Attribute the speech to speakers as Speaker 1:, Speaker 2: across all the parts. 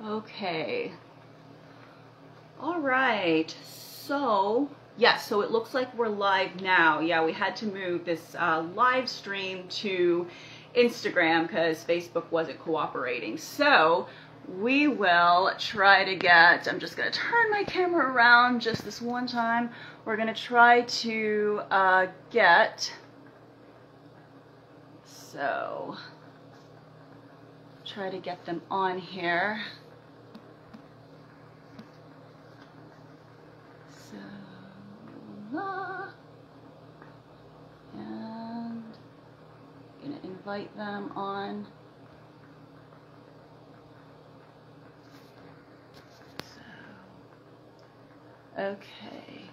Speaker 1: Okay. All right. So, yes, so it looks like we're live now. Yeah, we had to move this live stream to Instagram because Facebook wasn't cooperating. So, we will try to get, I'm just going to turn my camera around just this one time. We're going to try to get, so, try to get them on here. So, and I'm going to invite them on. So, okay.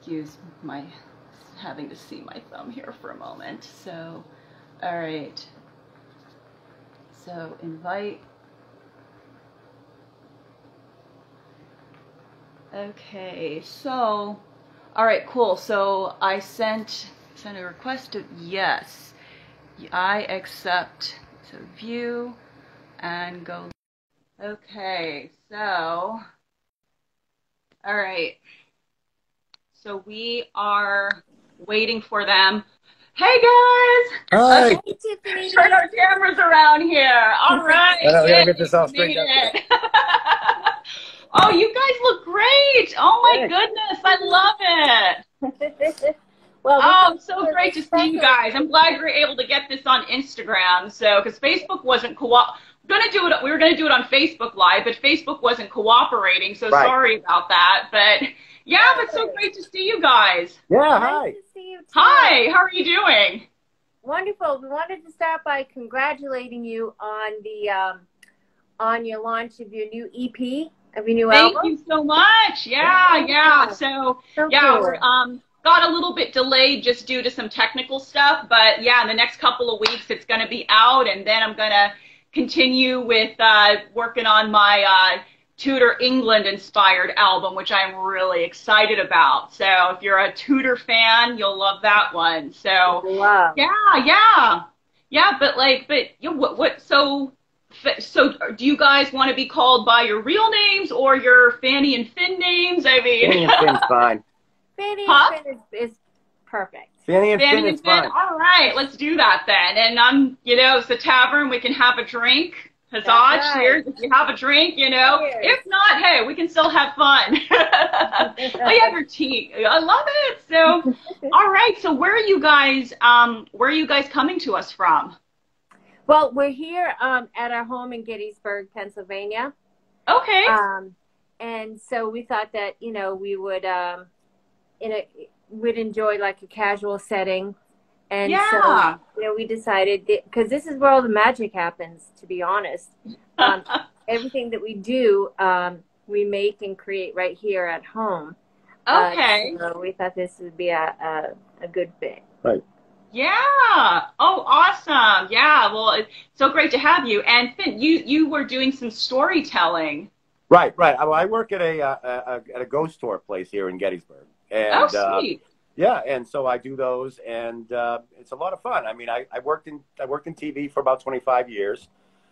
Speaker 1: Excuse my having to see my thumb here for a moment. So, all right. So invite. Okay. So, all right. Cool. So I sent a request to yes. I accept. So view and go. Okay. So, all right. So we are waiting for them. Hey guys!
Speaker 2: Hi!
Speaker 1: Okay. Turn our cameras around here. All right.
Speaker 2: I know, we gotta get this all straightened out.
Speaker 1: Oh, you guys look great! Oh my goodness, I love it. Well, oh, so great to see you guys. I'm glad we were able to get this on Instagram. So, because Facebook wasn't we were gonna do it on Facebook Live, but Facebook wasn't cooperating. So sorry about that. But yeah, but so great to see you guys.
Speaker 2: Yeah, hi.
Speaker 3: Nice to see you too.
Speaker 1: Hi, how are you doing?
Speaker 3: Wonderful. We wanted to start by congratulating you on the on your launch of your new EP, of your new album.
Speaker 1: Thank you so much. Yeah. So yeah, we're got a little bit delayed just due to some technical stuff, but yeah, in the next couple of weeks it's going to be out, and then I'm going to continue with working on my Tudor England inspired album, which I'm really excited about. So if you're a Tudor fan, you'll love that one. So
Speaker 3: wow.
Speaker 1: Yeah, but you know, so do you guys want to be called by your real names or your Phannie and Phinn names? I mean,
Speaker 2: Phannie and Phinn's fine.
Speaker 3: Phannie and Phinn is perfect.
Speaker 2: Phannie and Phinn is fine.
Speaker 1: All right, let's do that then. And you know, it's the tavern. We can have a drink. Huzzah, right. Cheers if you have a drink, you know. Cheers. If not, hey, we can still have fun. Oh, you have your tea. I love it. So, all right. So where are you guys coming to us from?
Speaker 3: Well, we're here at our home in Gettysburg, Pennsylvania.
Speaker 1: Okay.
Speaker 3: And so we thought that, you know, we would would enjoy like a casual setting. And so, you know, we decided, because this is where all the magic happens, to be honest. Everything that we do, we make and create right here at home.
Speaker 1: Okay.
Speaker 3: So we thought this would be a good fit.
Speaker 2: Right.
Speaker 1: Yeah. Oh, awesome. Yeah. Well, it's so great to have you. And Phinn, you were doing some storytelling.
Speaker 2: Right. I work at a ghost tour place here in Gettysburg. And,
Speaker 1: sweet.
Speaker 2: Yeah, and so I do those, and it's a lot of fun. I mean, I worked in TV for about 25 years.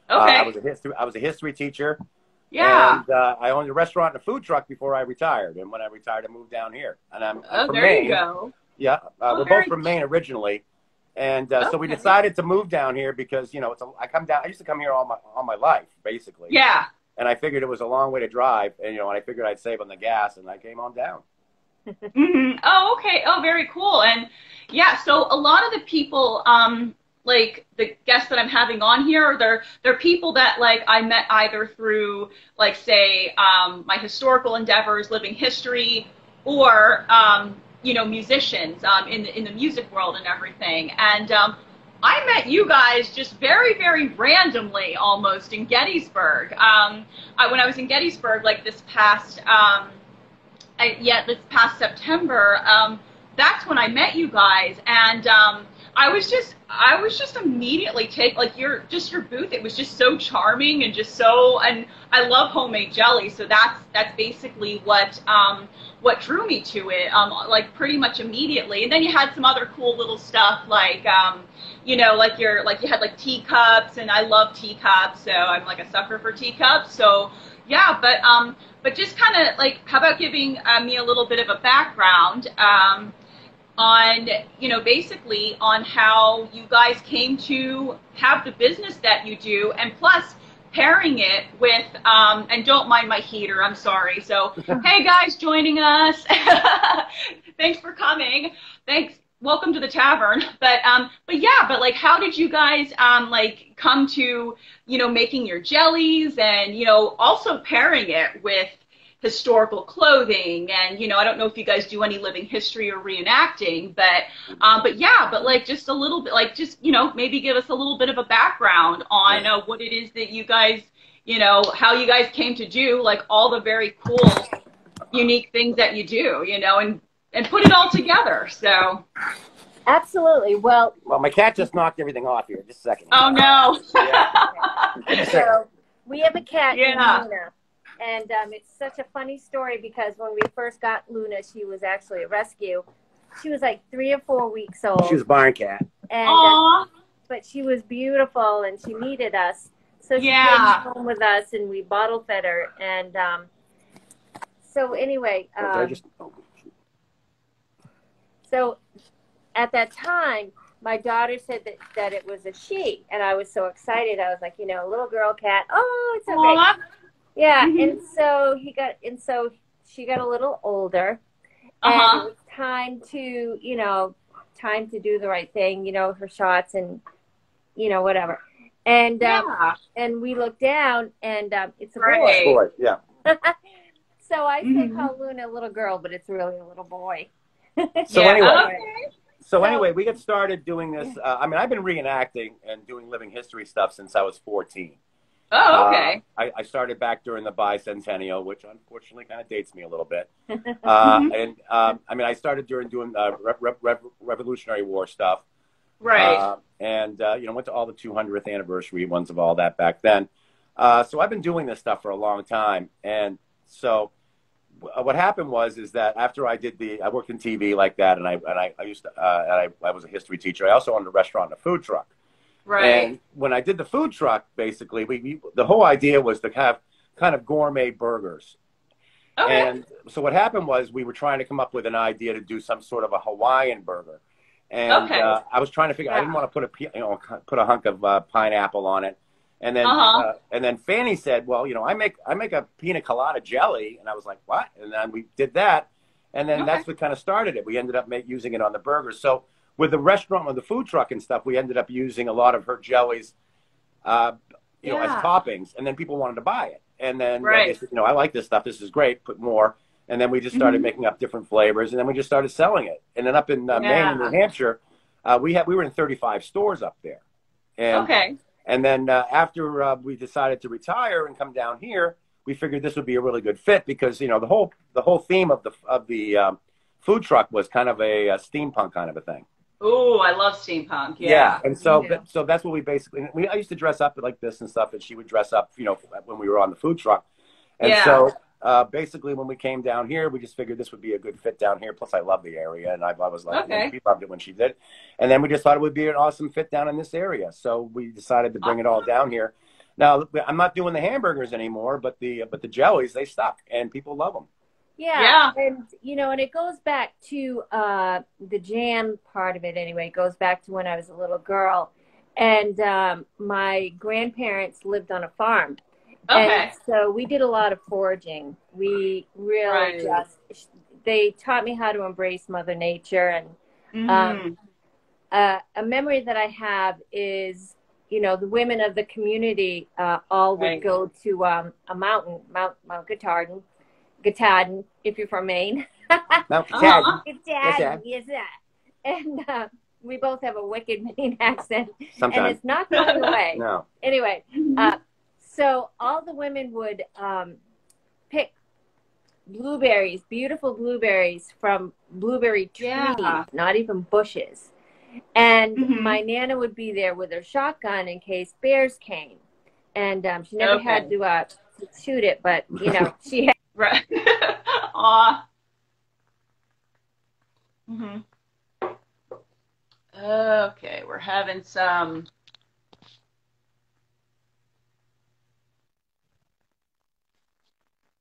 Speaker 1: Okay.
Speaker 2: I was a history teacher.
Speaker 1: Yeah.
Speaker 2: And I owned a restaurant and a food truck before I retired. And when I retired, I moved down here. And I'm from
Speaker 1: there
Speaker 2: Maine.
Speaker 1: You go.
Speaker 2: Yeah, we're both from Maine originally, and so we decided to move down here because, you know, I used to come here all my life, basically.
Speaker 1: Yeah.
Speaker 2: And I figured it was a long way to drive, and, you know, and I figured I'd save on the gas, and I came on down.
Speaker 1: Mm-hmm. Oh, okay. Oh, very cool. And yeah, so a lot of the people, like the guests that I'm having on here, they're people that like I met either through like say my historical endeavors, living history, or you know, musicians in the music world and everything. And I met you guys just very, very randomly, almost in Gettysburg. When I was in Gettysburg, like this past September, that's when I met you guys, and I was just immediately like your booth. It was just so charming and just so, and I love homemade jelly. So that's basically what drew me to it. Like pretty much immediately. And then you had some other cool little stuff like, you know, like you had like teacups, and I love teacups. So I'm like a sucker for teacups. So yeah, but just kind of like, how about giving me a little bit of a background, on, you know, basically on how you guys came to have the business that you do, and plus pairing it with, and don't mind my heater, I'm sorry. So, hey guys joining us, thanks for coming. Thanks. Welcome to the tavern. But yeah, but like, how did you guys, like come to, you know, making your jellies, and, you know, also pairing it with historical clothing? And, you know, I don't know if you guys do any living history or reenacting, but yeah, but like just a little bit, like just, you know, maybe give us a little bit of a background on what it is that you guys, you know, how you guys came to do like all the very cool, unique things that you do, you know, and put it all together. So.
Speaker 3: Absolutely. Well,
Speaker 2: my cat just knocked everything off here. Just a second.
Speaker 1: Oh no.
Speaker 3: Yeah. So we have a cat named
Speaker 1: Yeah.
Speaker 3: Luna. And it's such a funny story because when we first got Luna, she was actually a rescue. She was like 3 or 4 weeks old.
Speaker 2: She was a barn cat.
Speaker 3: And, but she was beautiful, and she needed us. So she came home with us, and we bottle fed her. And so anyway, so at that time, my daughter said that it was a she. And I was so excited. I was like, you know, a little girl cat. Oh, it's so great. Yeah, and so she got a little older, and it was time to, you know, do the right thing, you know, her shots and, you know, whatever. And and we looked down, and it's a boy.
Speaker 2: Boy, yeah.
Speaker 3: So I say call Luna a little girl, but it's really a little boy.
Speaker 2: So anyway, we got started doing this. I mean, I've been reenacting and doing living history stuff since I was 14.
Speaker 1: Oh, okay.
Speaker 2: I started back during the bicentennial, which unfortunately kind of dates me a little bit. I mean, I started during doing Revolutionary War stuff.
Speaker 1: Right.
Speaker 2: And, you know, went to all the 200th anniversary ones of all that back then. So I've been doing this stuff for a long time. And so what happened is that after I worked in TV like that, and I was a history teacher. I also owned a restaurant and a food truck.
Speaker 1: Right.
Speaker 2: And when I did the food truck, basically, the whole idea was to have kind of gourmet burgers. Okay. And so what happened was we were trying to come up with an idea to do some sort of a Hawaiian burger. And I was trying to figure. I didn't want to put a hunk of pineapple on it. And then Phannie said, "Well, you know, I make a pina colada jelly." And I was like, "What?" And then we did that, and then that's what kind of started it. We ended up using it on the burgers. So with the restaurant, with the food truck and stuff, we ended up using a lot of her jellies, you know, as toppings, and then people wanted to buy it. And then they said, you know, I like this stuff. This is great. Put more. And then we just started making up different flavors, and then we just started selling it. And then up in Maine and New Hampshire, we were in 35 stores up there. And, and then after we decided to retire and come down here, we figured this would be a really good fit because, you know, the whole theme of the food truck was kind of a steampunk kind of a thing.
Speaker 1: Oh, I love steampunk.
Speaker 2: Yeah. And so that's what we basically, I used to dress up like this and stuff, and she would dress up, you know, when we were on the food truck. And so basically when we came down here, we just figured this would be a good fit down here. Plus I love the area, and I was like, she loved it when she did. And then we just thought it would be an awesome fit down in this area. So we decided to bring it all down here. Now I'm not doing the hamburgers anymore, but the jellies, they stuck and people love them.
Speaker 3: Yeah. And, you know, and it goes back to the jam part of it anyway. It goes back to when I was a little girl. And my grandparents lived on a farm. And so we did a lot of foraging. We really they taught me how to embrace Mother Nature. And a memory that I have is, you know, the women of the community all would go to a mountain, Mount Katahdin, if you're from Maine.
Speaker 2: Mount Katahdin.
Speaker 3: Katahdin, yes. And we both have a wicked Maine accent.
Speaker 2: Sometimes.
Speaker 3: And it's not going away.
Speaker 2: No.
Speaker 3: Anyway, so all the women would pick blueberries, beautiful blueberries from blueberry trees, not even bushes. And my Nana would be there with her shotgun in case bears came. And she never had to shoot it, but, you know, she had.
Speaker 1: Right. Aw. Okay, we're having some.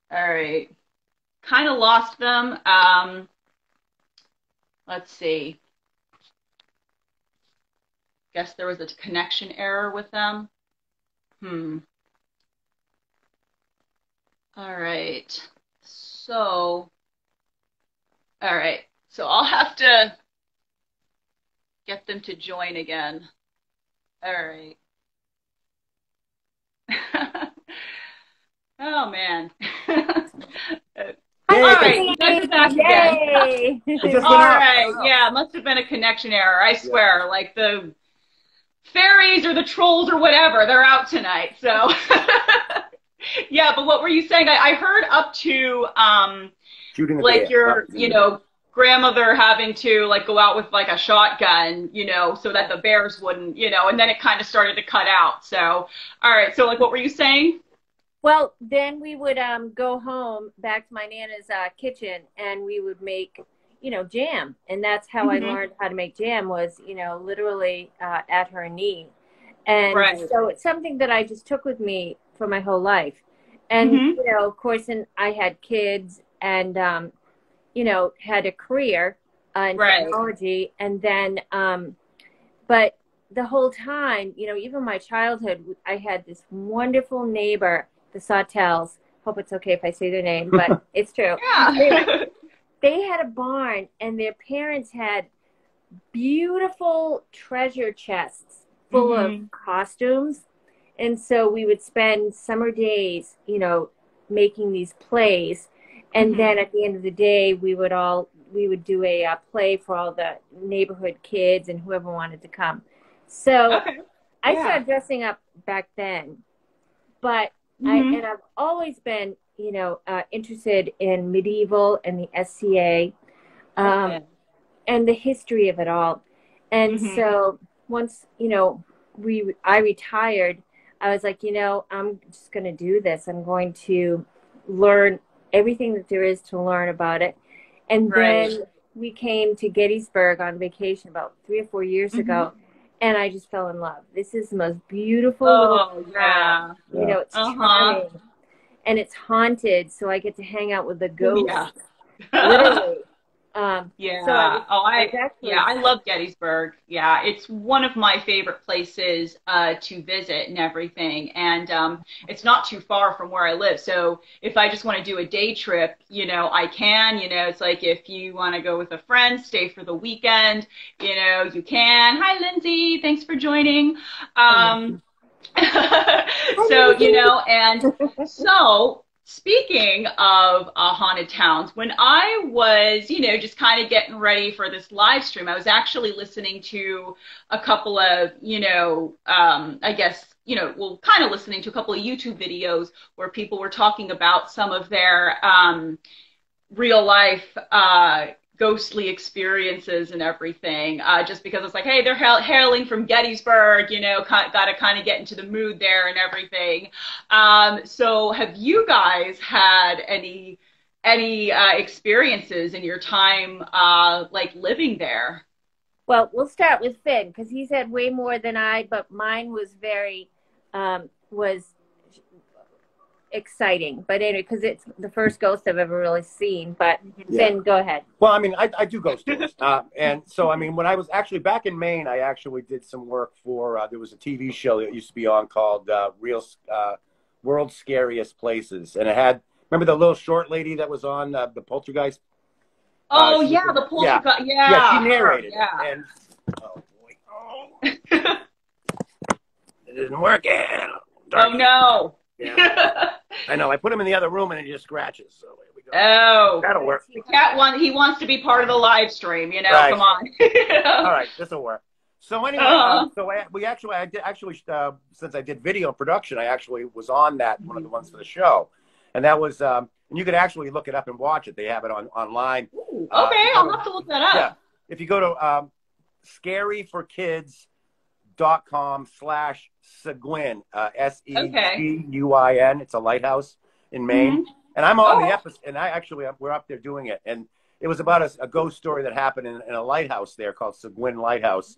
Speaker 1: All right. Kind of lost them. Let's see. Guess there was a connection error with them. All right. So I'll have to get them to join again. All right. Oh, man. All right, you guys are back again. All right, yeah, it must have been a connection error, I swear. Like the fairies or the trolls or whatever, they're out tonight, so. Yeah, but what were you saying? I heard up to, like your, you know, grandmother having to like go out with like a shotgun, you know, so that the bears wouldn't, you know, and then it kind of started to cut out. So, all right, so like what were you saying?
Speaker 3: Well, then we would go home back to my Nana's kitchen, and we would make, you know, jam. And that's how I learned how to make jam was, you know, literally at her knee. And so it's something that I just took with me for my whole life. And, you know, of course, and I had kids and, you know, had a career in technology. And then, but the whole time, you know, even my childhood, I had this wonderful neighbor, the Sawtells. Hope it's okay if I say their name, but it's true.
Speaker 1: Yeah.
Speaker 3: They had a barn, and their parents had beautiful treasure chests full of costumes. And so we would spend summer days, you know, making these plays. And then at the end of the day, we would do a play for all the neighborhood kids and whoever wanted to come. So I started dressing up back then, but and I've always been, you know, interested in medieval and the SCA, and the history of it all. And so once, you know, I retired, I was like, you know, I'm just going to do this. I'm going to learn everything that there is to learn about it. And then we came to Gettysburg on vacation about 3 or 4 years ago. And I just fell in love. This is the most beautiful little town. You know, it's charming. And it's haunted, so I get to hang out with the ghosts. Literally.
Speaker 1: I love Gettysburg. Yeah, it's one of my favorite places to visit and everything. And it's not too far from where I live. So if I just want to do a day trip, you know, I can. You know, it's like if you want to go with a friend, stay for the weekend, you know, you can. Hi, Lindsay. Thanks for joining. So, you know, and so speaking of haunted towns, when I was, you know, just kind of getting ready for this live stream, I was actually listening to a couple of, you know, I guess, you know, well, kind of listening to a couple of YouTube videos where people were talking about some of their real life ghostly experiences and everything, just because it's like, hey, they're hailing from Gettysburg, you know, got to kind of get into the mood there and everything. So have you guys had any experiences in your time, like living there?
Speaker 3: Well, we'll start with Phinn, because he's had way more than I, but mine was very, was exciting, but anyway, because it's the first ghost I've ever really seen. But Phinn, go ahead.
Speaker 2: Well, I mean, I do ghost tours, and so I mean, when I was actually back in Maine, I actually did some work for. There was a TV show that used to be on called World's Scariest Places, and it had. Remember the little short lady that was on the Poltergeist?
Speaker 1: Oh the Poltergeist.
Speaker 2: Yeah, she narrated it, and oh boy, it isn't working.
Speaker 1: Oh no.
Speaker 2: Yeah. I know. I put him in the other room and it just scratches. So here we go.
Speaker 1: Oh,
Speaker 2: that'll work.
Speaker 1: The cat he wants to be part of the live stream. You know, come on.
Speaker 2: All right, this will work. So anyway, I did since I did video production, I actually was on that one of the ones for the show, and that was and you could actually look it up and watch it. They have it online.
Speaker 1: Ooh, okay, I'll have to look that up.
Speaker 2: Yeah, if you go to scaryforkids.com/Seguin, Seguin. It's a lighthouse in Maine. And I'm on the episode, and we're up there doing it. And it was about a ghost story that happened in a lighthouse there called Seguin Lighthouse.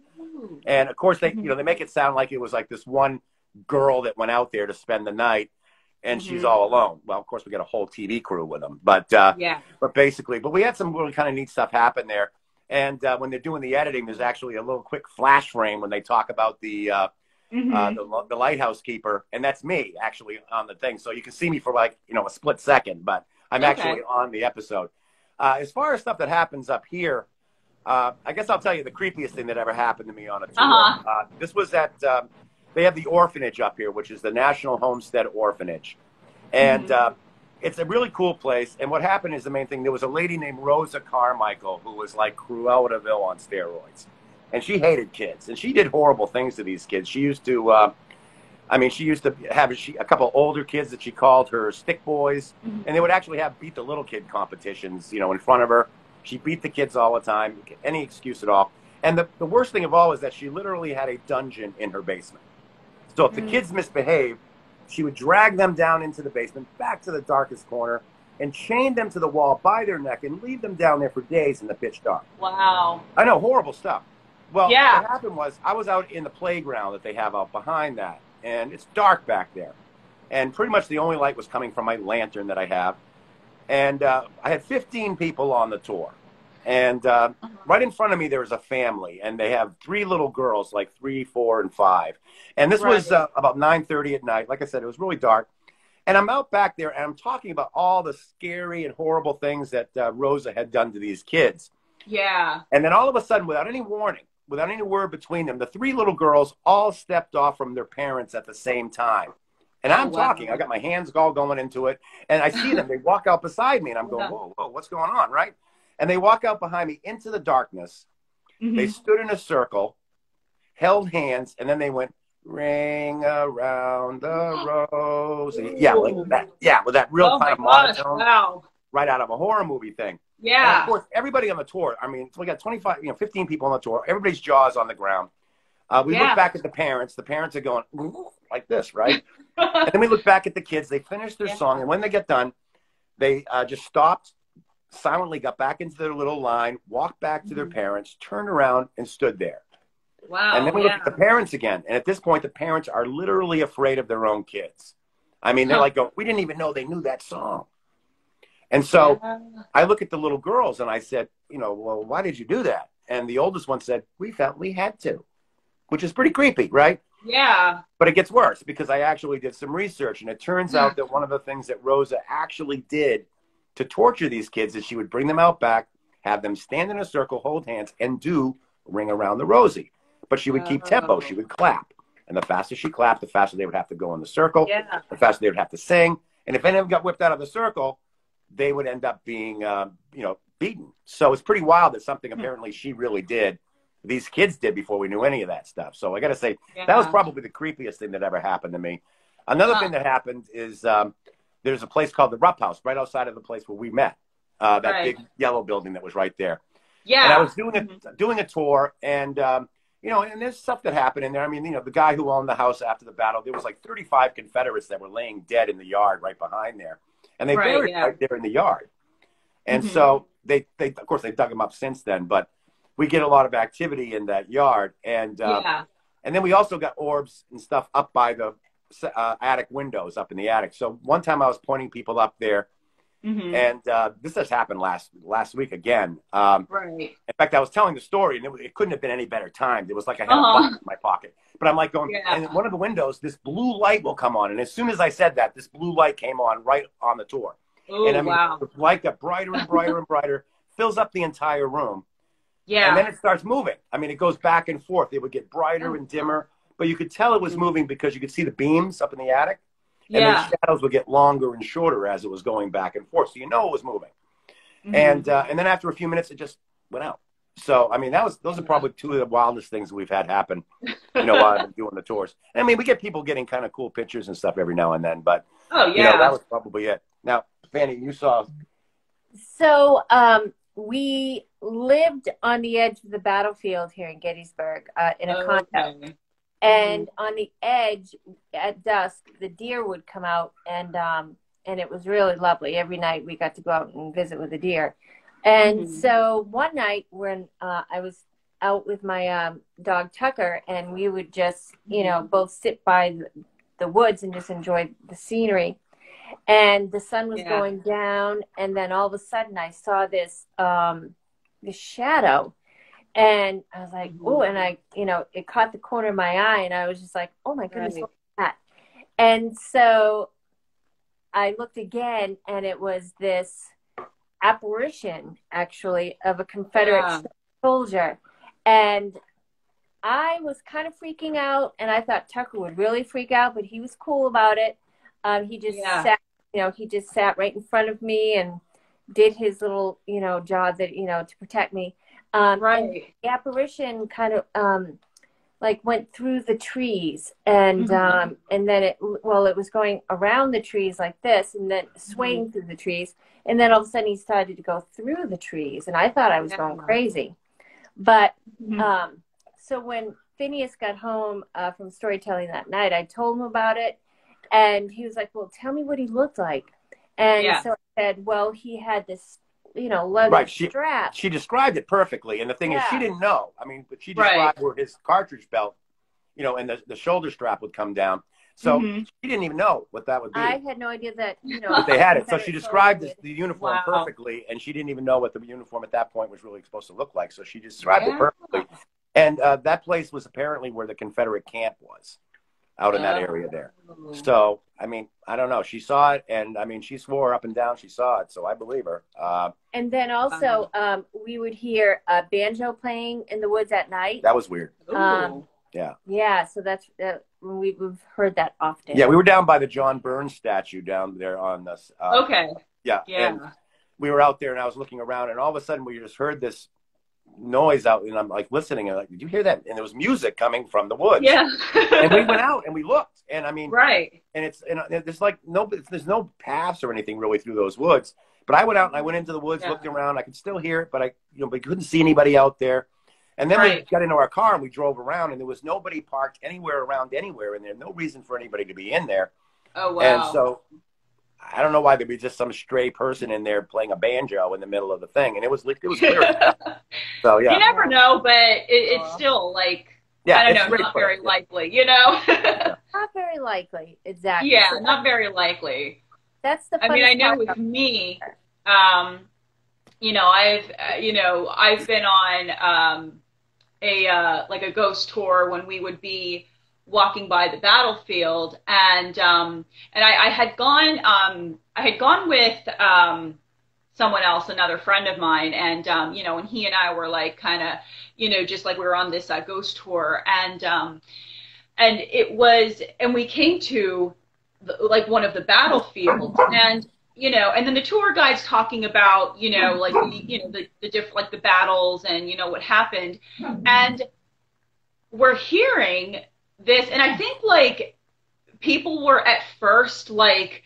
Speaker 2: And of course, they they make it sound like it was like this one girl that went out there to spend the night, and she's all alone. Well, of course, we got a whole TV crew with them, but basically, we had some really kind of neat stuff happen there. And when they're doing the editing, there's actually a little quick flash frame when they talk about the lighthouse keeper, and that's me actually on the thing. So you can see me for like a split second, but I'm actually on the episode. As far as stuff that happens up here, I guess I'll tell you the creepiest thing that ever happened to me on a tour. This was at they have the orphanage up here, which is the National Homestead Orphanage, and it's a really cool place. And what happened is the main thing. There was a lady named Rosa Carmichael who was like Cruella de Vil on steroids. And she hated kids, and she did horrible things to these kids. She used to, she used to have a couple older kids that she called her stick boys, and they would actually have beat the little kid competitions, in front of her. She beat the kids all the time, any excuse at all. And the worst thing of all is that she literally had a dungeon in her basement. So if the kids misbehaved, she would drag them down into the basement, back to the darkest corner, and chain them to the wall by their neck and leave them down there for days in the pitch dark.
Speaker 1: Wow.
Speaker 2: I know, horrible stuff. Well, what happened was I was out in the playground that they have out behind that, and it's dark back there. And pretty much the only light was coming from my lantern that I have. And I had 15 people on the tour. And right in front of me, there was a family, and they have 3 little girls, like 3, 4, and 5. And this was about 9:30 at night. Like I said, it was really dark. And I'm out back there, and I'm talking about all the scary and horrible things that Rosa had done to these kids.
Speaker 1: Yeah.
Speaker 2: And then all of a sudden, without any warning, without any word between them, the 3 little girls all stepped off from their parents at the same time. And I'm talking. I got my hands all going into it. And I see them. They walk out beside me, and I'm going, whoa, what's going on, right? And they walk out behind me into the darkness. They stood in a circle, held hands, and then they went, ring around the rosy. Yeah, like that. Yeah, with that real kind of monotone. Right out of a horror movie thing. Yeah. And of course, everybody on the tour, we got 15 people on the tour. Everybody's jaws on the ground. We look back at the parents. The parents are going like this, right? And then we look back at the kids. They finish their song. And when they get done, they just stopped, silently got back into their little line, walked back to their parents, turned around, and stood there.
Speaker 1: Wow.
Speaker 2: And then we look at the parents again. And at this point, the parents are literally afraid of their own kids. They're like, we didn't even know they knew that song. And so I look at the little girls and I said, well, why did you do that? And the oldest one said, we felt we had to, which is pretty creepy, right?
Speaker 1: Yeah.
Speaker 2: But it gets worse because I actually did some research, and it turns out that one of the things that Rosa actually did to torture these kids is she would bring them out back, have them stand in a circle, hold hands, and do Ring Around the Rosie. But she would keep tempo. She would clap. And the faster she clapped, the faster they would have to go in the circle, the faster they would have to sing. And if any of them got whipped out of the circle, they would end up being, beaten. So it's pretty wild that something apparently she really did, these kids did before we knew any of that stuff. So I got to say, that was probably the creepiest thing that ever happened to me. Another thing that happened is there's a place called the Rupp House right outside of the place where we met, that big yellow building that was right there. Yeah. And I was doing a tour, and, and there's stuff that happened in there. The guy who owned the house after the battle, there was like 35 Confederates that were laying dead in the yard right behind there. And they buried right there in the yard. And so they of course, they've dug them up since then, but we get a lot of activity in that yard. And and then we also got orbs and stuff up by the attic windows up in the attic. So one time I was pointing people up there, and this just happened last week again. In fact, I was telling the story, and it couldn't have been any better timed. It was like I had a button in my pocket. But I'm like going, and in one of the windows, this blue light will come on. And as soon as I said that, this blue light came on right on the tour.
Speaker 1: Ooh,
Speaker 2: and the light got brighter and brighter and brighter, fills up the entire room. Yeah. And then it starts moving. It goes back and forth. It would get brighter and dimmer, but you could tell it was moving because you could see the beams up in the attic. And then shadows would get longer and shorter as it was going back and forth. So it was moving. And then after a few minutes, it just went out. So, those are probably 2 of the wildest things we've had happen, while I've been doing the tours. And we get people getting kind of cool pictures and stuff every now and then, but, that was probably it. Now, Phannie, you saw.
Speaker 3: So, we lived on the edge of the battlefield here in Gettysburg in a condo.
Speaker 1: Okay.
Speaker 3: And on the edge at dusk, the deer would come out, and it was really lovely. Every night we got to go out and visit with the deer. And so one night when I was out with my dog Tucker, and we would just, you know, both sit by the woods and just enjoy the scenery. And the sun was going down, and then all of a sudden I saw this this shadow. And I was like, oh, and I, you know, it caught the corner of my eye, and I was just like, oh my goodness, what's that? And so I looked again, and it was this apparition, actually, of a Confederate soldier. And I was kind of freaking out, and I thought Tucker would really freak out, but he was cool about it. He just sat, you know, he just sat right in front of me and did his little, you know, job that, you know, to protect me. And the apparition kind of like went through the trees, and then it was going around the trees like this, and then swaying through the trees, and then all of a sudden he started to go through the trees, and I thought I was going crazy. But so when Phineas got home from storytelling that night, I told him about it, and he was like, well, tell me what he looked like. And so I said, well, he had this, you know, leather strap.
Speaker 2: She described it perfectly. And the thing is, she didn't know. I mean, but she described where his cartridge belt, you know, and the shoulder strap would come down. So she didn't even know what that would be.
Speaker 3: I had no idea that, you know.
Speaker 2: But they had it. So she described the uniform perfectly, and she didn't even know what the uniform at that point was really supposed to look like. So she described it perfectly. And that place was apparently where the Confederate camp was, out in that area there. So, I mean, I don't know. She saw it, and, I mean, she swore up and down she saw it, so I believe her.
Speaker 3: And then also, we would hear a banjo playing in the woods at night.
Speaker 2: That was weird.
Speaker 3: Yeah, so that's we've heard that often.
Speaker 2: Yeah, we were down by the John Burns statue down there on this. Yeah. And we were out there, and I was looking around, and all of a sudden we just heard this noise out, and I'm like listening, and like, did you hear that? And there was music coming from the woods.
Speaker 1: Yeah.
Speaker 2: And we went out and we looked, and I mean, and there's like there's no paths or anything really through those woods. But I went out and I went into the woods, looked around. I could still hear it, but we couldn't see anybody out there. And then we got into our car and we drove around, and there was nobody parked anywhere around anywhere, and there no reason for anybody to be in there.
Speaker 1: Oh wow!
Speaker 2: And so I don't know why there'd be just some stray person in there playing a banjo in the middle of the thing, and it was weird. So yeah,
Speaker 1: you never know, but it's still like I don't know, not very likely, you know.
Speaker 3: Not very likely, exactly.
Speaker 1: Yeah, not very likely.
Speaker 3: That's the.
Speaker 1: I mean, I know with me, you know, I've been on a ghost tour when we would be walking by the battlefield, and I had gone with someone else, another friend of mine, and you know, and he and I were like kind of, you know, just like we were on this ghost tour, and we came to like one of the battlefields, and you know, and then the tour guide's talking about, you know, like the different, like the battles and, you know, what happened, and we're hearing this, and I think like people were at first like,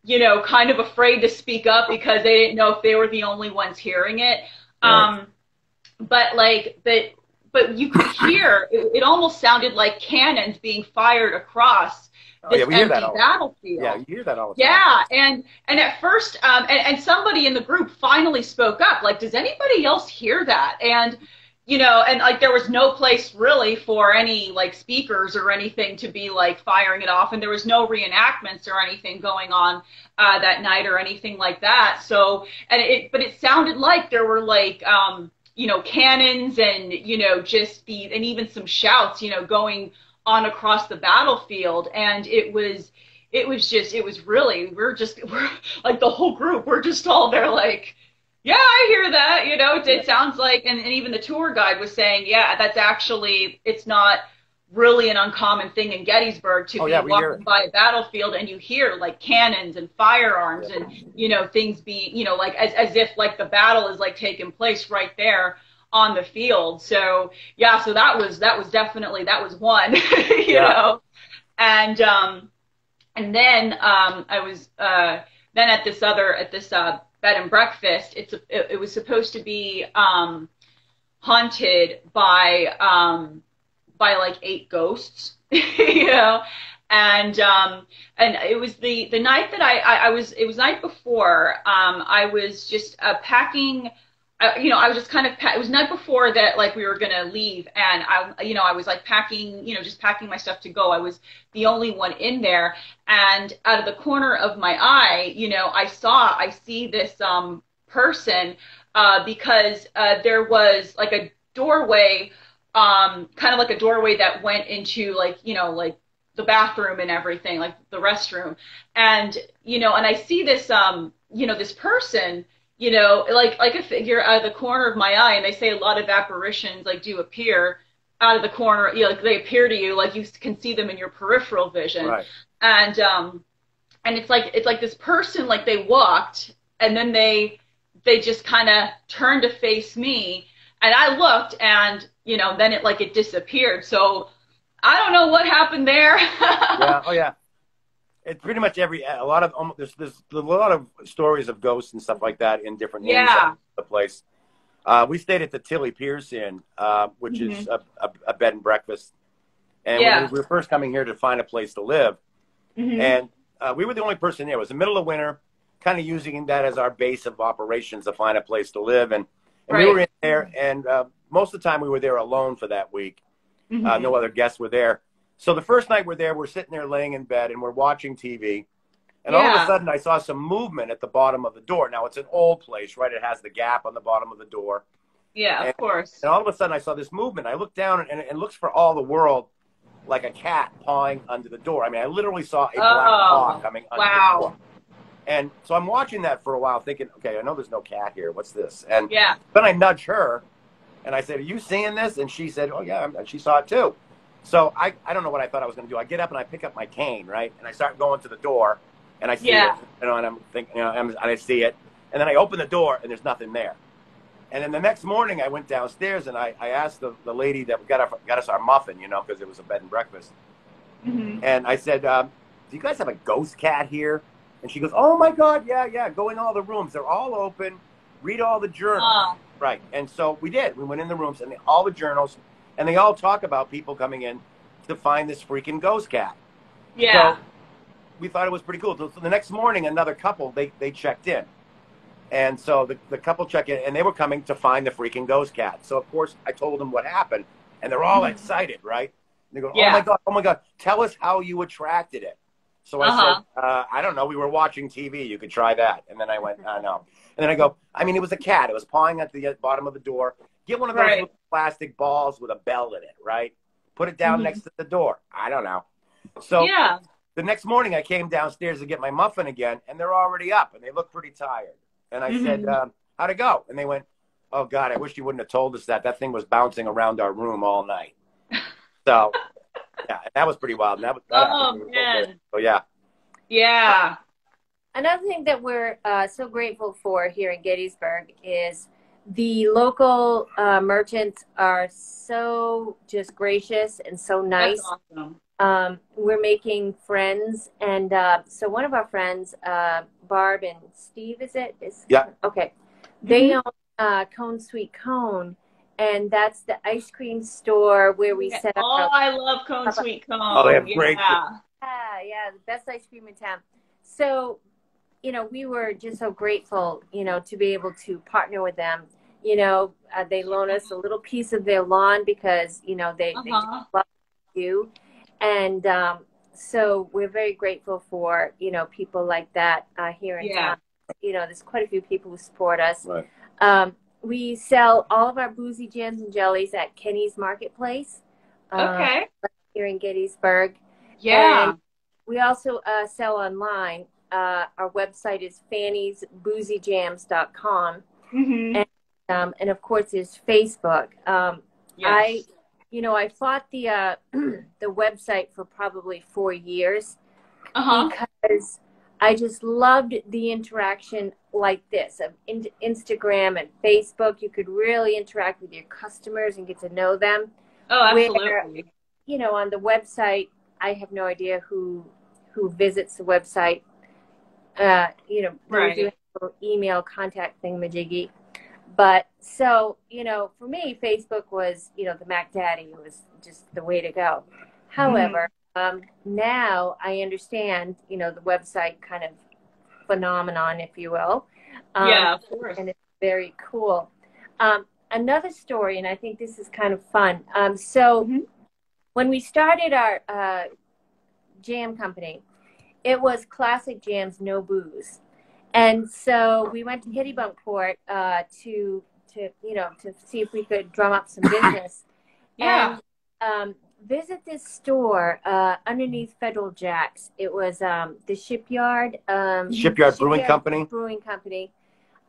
Speaker 1: you know, kind of afraid to speak up because they didn't know if they were the only ones hearing it. But you could hear it almost sounded like cannons being fired across this empty battlefield.
Speaker 2: Yeah, you hear that all the time.
Speaker 1: Yeah, and at first, and somebody in the group finally spoke up, like, does anybody else hear that? And you know, and like there was no place really for any like speakers or anything to be like firing it off, and there was no reenactments or anything going on that night or anything like that. So, but it sounded like there were like you know, cannons and, you know, and even some shouts, you know, going on across the battlefield, and it was really we're like the whole group, we're just all there like, yeah, I hear that, you know, it sounds like, and even the tour guide was saying, yeah, that's actually, it's not really an uncommon thing in Gettysburg to be walking by a battlefield and you hear like cannons and firearms and, you know, things being, you know, like as if like the battle is like taking place right there on the field. So yeah, so that was definitely, that was one, you know, and then I was then at this bed and breakfast, it was supposed to be haunted by like 8 ghosts, you know. And it was the night that I was, it was the night before, I was just packing, you know, I was just kind of, it was the night before that, like, we were going to leave, and I was like packing, you know, just packing my stuff to go. I was the only one in there, and out of the corner of my eye, you know, I see this person, because there was like a doorway, kind of like a doorway that went into, like, you know, like the bathroom and everything, like the restroom. And, you know, and I see this, you know, this person, you know, like a figure out of the corner of my eye. And they say a lot of apparitions, like, do appear out of the corner, you know, like they appear to you, like you can see them in your peripheral vision.
Speaker 2: Right.
Speaker 1: And it's like this person, like, they walked, and then they just kind of turned to face me, and I looked, and, you know, then it disappeared. So I don't know what happened there.
Speaker 2: Yeah. Oh, yeah. It's pretty much there's a lot of stories of ghosts and stuff like that in different names of the place. We stayed at the Tilly Pierce Inn, which is a bed and breakfast. And when we were first coming here to find a place to live, and we were the only person there. It was the middle of winter, kind of using that as our base of operations to find a place to live. And we were in there, and most of the time we were there alone for that week. No other guests were there. So the first night we're there, we're sitting there laying in bed, and we're watching TV. And all of a sudden I saw some movement at the bottom of the door. Now, it's an old place, right? It has the gap on the bottom of the door.
Speaker 1: Yeah, of course.
Speaker 2: And all of a sudden I saw this movement. I looked down, and it looks for all the world like a cat pawing under the door. I mean, I literally saw a black paw coming under the door. And so I'm watching that for a while, thinking, okay, I know there's no cat here. What's this? And then I nudge her, and I said, are you seeing this? And she said, oh, yeah. And she saw it, too. So I don't know what I thought I was going to do. I get up, and I pick up my cane, right? And I start going to the door, and I see it. You know, and I'm thinking, you know, and I see it. And then I open the door, and there's nothing there. And then the next morning, I went downstairs, and I asked the lady that got us our muffin, you know, because it was a bed and breakfast. And I said, do you guys have a ghost cat here? And she goes, oh, my God, yeah. Go in all the rooms. They're all open. Read all the journals. Right. And so we did. We went in the rooms, and all the journals, and they all talk about people coming in to find this freaking ghost cat. Yeah. So we thought it was pretty cool. So the next morning, another couple, they checked in. And so the couple checked in, and they were coming to find the freaking ghost cat. So, of course, I told them what happened, and they're all excited, right? And they go, oh, my God, tell us how you attracted it. So I said, I don't know. We were watching TV. You could try that. And then I went, no. And then I go, I mean, it was a cat. It was pawing at the bottom of the door. Get one of those little plastic balls with a bell in it, right? Put it down next to the door. I don't know. So the next morning I came downstairs to get my muffin again, and they're already up, and they look pretty tired. And I said, how'd it go? And they went, oh, God, I wish you wouldn't have told us that. That thing was bouncing around our room all night. So, yeah, that was pretty wild. That
Speaker 1: man.
Speaker 2: So, yeah.
Speaker 1: Yeah.
Speaker 3: Another thing that we're so grateful for here in Gettysburg is the local merchants are so just gracious and so nice.
Speaker 1: That's awesome.
Speaker 3: We're making friends, and so one of our friends, Barb and Steve, yeah. Okay. They own Cone Sweet Cone, and that's the ice cream store where we set up.
Speaker 1: Oh, I love Cone Sweet Cone.
Speaker 2: Oh, they have great.
Speaker 3: Yeah, the best ice cream in town. So, you know, we were just so grateful, you know, to be able to partner with them. You know, they loan us a little piece of their lawn because, you know, they love you. And so we're very grateful for, you know, people like that here in town. You know, there's quite a few people who support us. Right. We sell all of our Boozy jams and jellies at Kenny's Marketplace. Here in Gettysburg. Yeah. And we also sell online. Our website is phanniesboozyjams.com. And of course, there's Facebook. I fought the website for probably 4 years because I just loved the interaction like this of Instagram and Facebook. You could really interact with your customers and get to know them.
Speaker 1: Oh, absolutely.
Speaker 3: Where, you know, on the website, I have no idea who visits the website. You know, those who have little email contact thingamajiggy. But so, you know, for me, Facebook was, you know, the Mac Daddy was just the way to go. However, now I understand, you know, the website kind of phenomenon, if you will.
Speaker 1: Yeah, of course.
Speaker 3: And it's very cool. Another story, and I think this is kind of fun. When we started our jam company, it was classic jams, no booze. And so we went to Hittybunkport to you know, to see if we could drum up some business.
Speaker 1: Yeah.
Speaker 3: And visit this store underneath Federal Jacks. It was the Shipyard.
Speaker 2: Shipyard Brewing Company.
Speaker 3: Brewing Company.